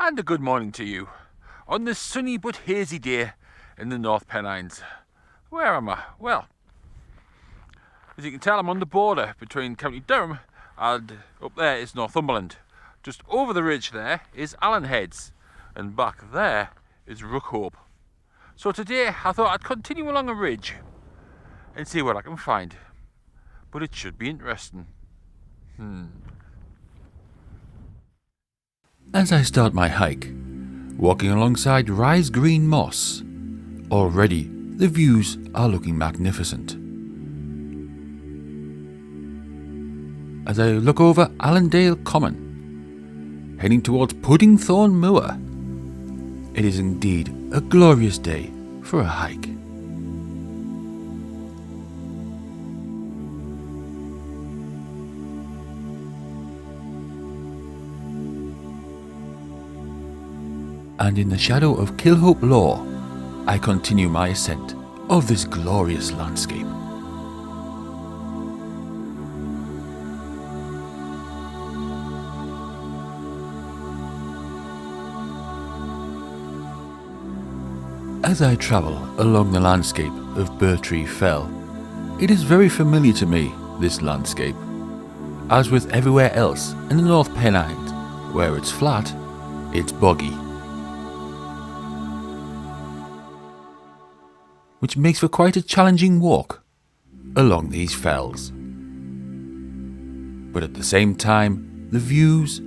And a good morning to you, on this sunny but hazy day in the North Pennines. Where am I? Well, as you can tell, I'm on the border between County Durham and up there is Northumberland. Just over the ridge there is Allen Heads, and back there is Rookhope. So today I thought I'd continue along a ridge and see what I can find. But it should be interesting. As I start my hike, walking alongside Rise Green Moss, already the views are looking magnificent. As I look over Allendale Common, heading towards Puddingthorn Moor, it is indeed a glorious day for a hike. And in the shadow of Kilhope Law, I continue my ascent of this glorious landscape. As I travel along the landscape of Birtree Fell, it is very familiar to me, this landscape. As with everywhere else in the North Pennines, where it's flat, it's boggy, which makes for quite a challenging walk along these fells. But at the same time, the views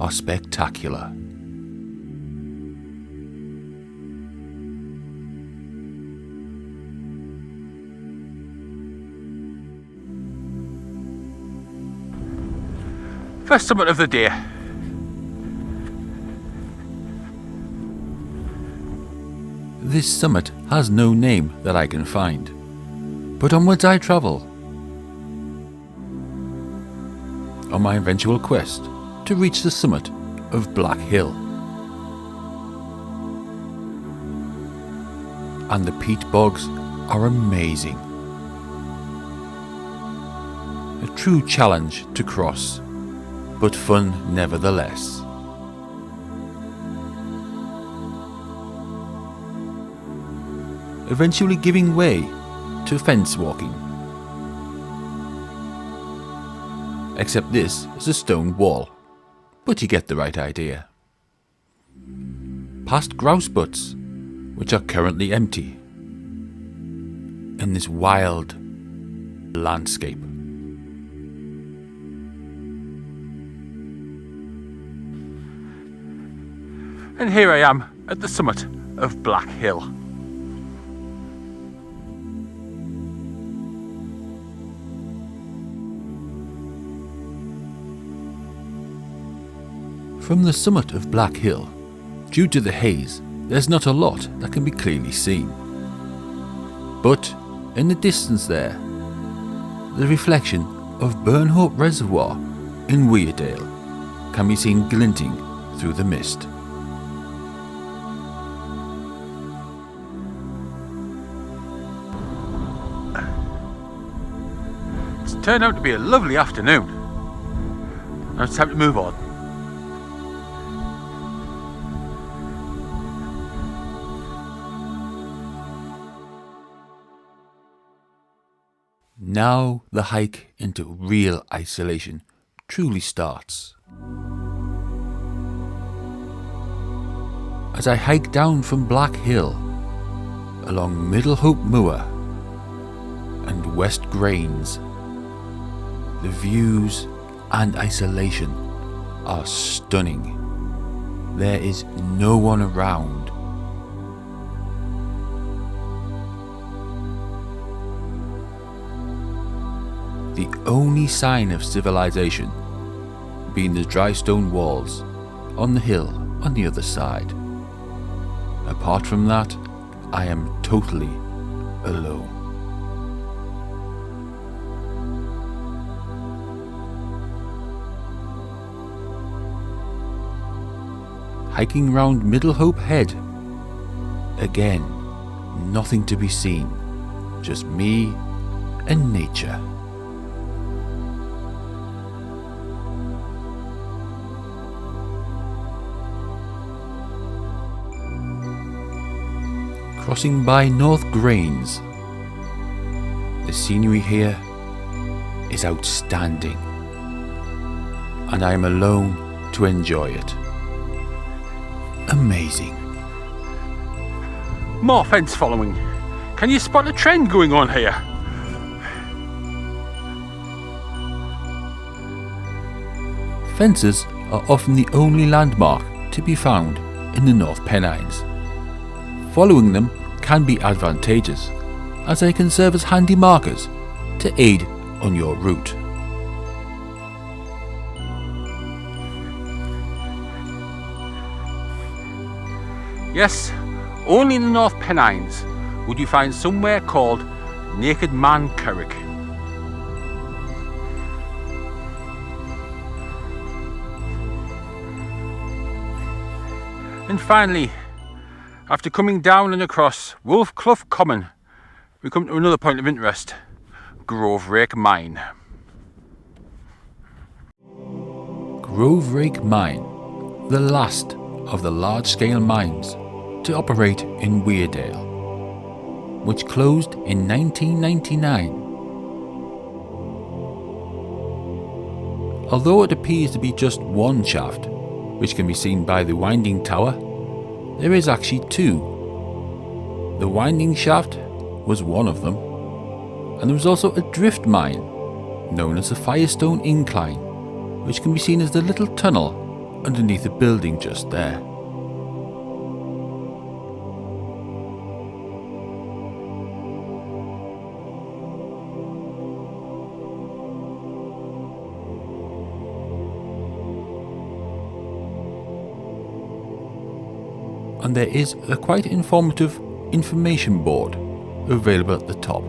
are spectacular. First summit of the day. This summit has no name that I can find, but onwards I travel on my eventual quest to reach the summit of Black Hill. And the peat bogs are amazing. A true challenge to cross, but fun nevertheless. Eventually giving way to fence walking. Except this is a stone wall, but you get the right idea. Past grouse butts, which are currently empty, in this wild landscape. And here I am at the summit of Black Hill. From the summit of Black Hill, due to the haze, there's not a lot that can be clearly seen. But in the distance there, the reflection of Burnhope Reservoir in Weardale can be seen glinting through the mist. It's turned out to be a lovely afternoon. Now it's time to move on. Now the hike into real isolation truly starts. As I hike down from Black Hill, along Middlehope Moor and West Grains, the views and isolation are stunning. There is no one around. The only sign of civilization being the dry stone walls on the hill on the other side. Apart from that, I am totally alone. Hiking round Middlehope Head. Again, nothing to be seen, just me and nature. crossing by North Grange. The scenery here is outstanding, and I am alone to enjoy it. Amazing. More fence following. Can you spot a trend going on here? Fences are often the only landmark to be found in the North Pennines. Following them can be advantageous, as they can serve as handy markers to aid on your route. Yes, only in the North Pennines would you find somewhere called Naked Man Carrick. And finally, after coming down and across Wolfcleugh Common, we come to another point of interest, Groverake Mine. Groverake Mine, the last of the large-scale mines to operate in Weardale, which closed in 1999. Although it appears to be just one shaft, which can be seen by the winding tower, there is actually two. The winding shaft was one of them, and there was also a drift mine known as the Firestone Incline, which can be seen as the little tunnel underneath the building just there. And there is a quite informative information board available at the top.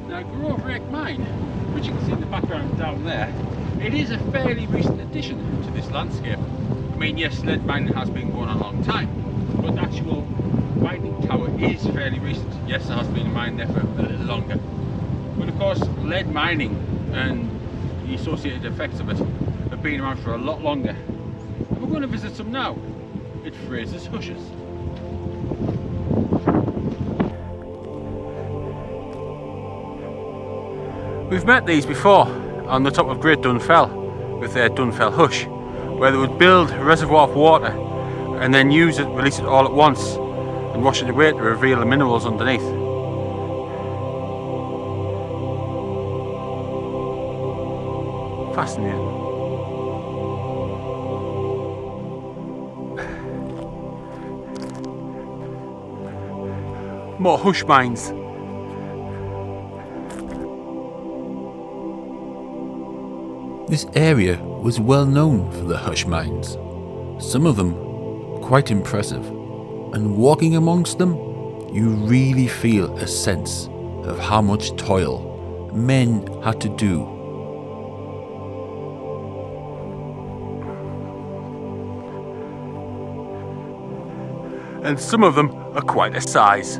Now, Groverake Mine, which you can see in the background down there, it is a fairly recent addition to this landscape. I mean, yes, lead mining has been going on a long time, but the actual mining tower is fairly recent. Yes, there has been a mine there for a little longer, but of course, lead mining and the associated effects of it have been around for a lot longer. And we're going to visit some now at Frasers Hushes. We've met these before on the top of Great Dunfell with their Dunfell Hush, where they would build a reservoir of water and then use it, release it all at once and wash it away to reveal the minerals underneath. Fascinating. More hush mines. This area was well known for the hush mines, some of them quite impressive, and walking amongst them you really feel a sense of how much toil men had to do. And some of them are quite a size.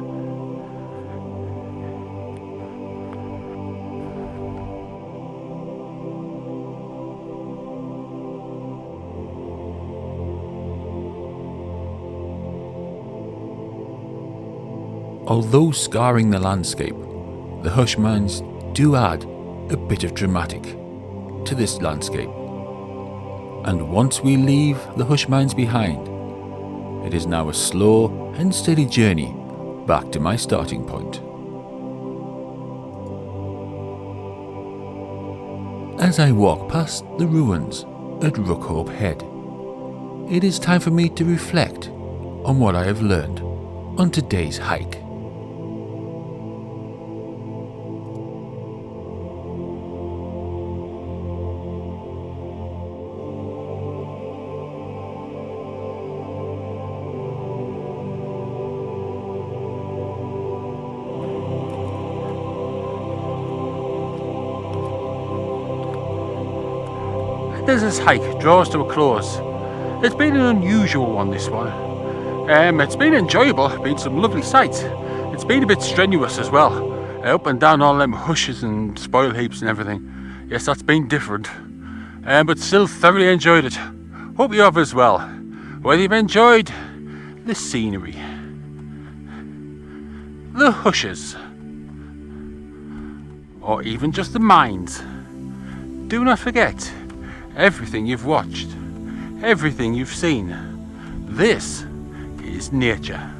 Although scarring the landscape, the hush mines do add a bit of dramatic to this landscape. And once we leave the hush mines behind, it is now a slow and steady journey back to my starting point. As I walk past the ruins at Middlehope Head, it is time for me to reflect on what I have learned on today's hike. As this hike draws to a close, it's been an unusual one, this one. It's been enjoyable, been some lovely sights. It's been a bit strenuous as well, up and down all them hushes and spoil heaps and everything. Yes, that's been different, but still thoroughly enjoyed it. Hope you have as well, whether you've enjoyed the scenery, the hushes, or even just the minds. Do not forget, everything you've watched, everything you've seen, this is nature.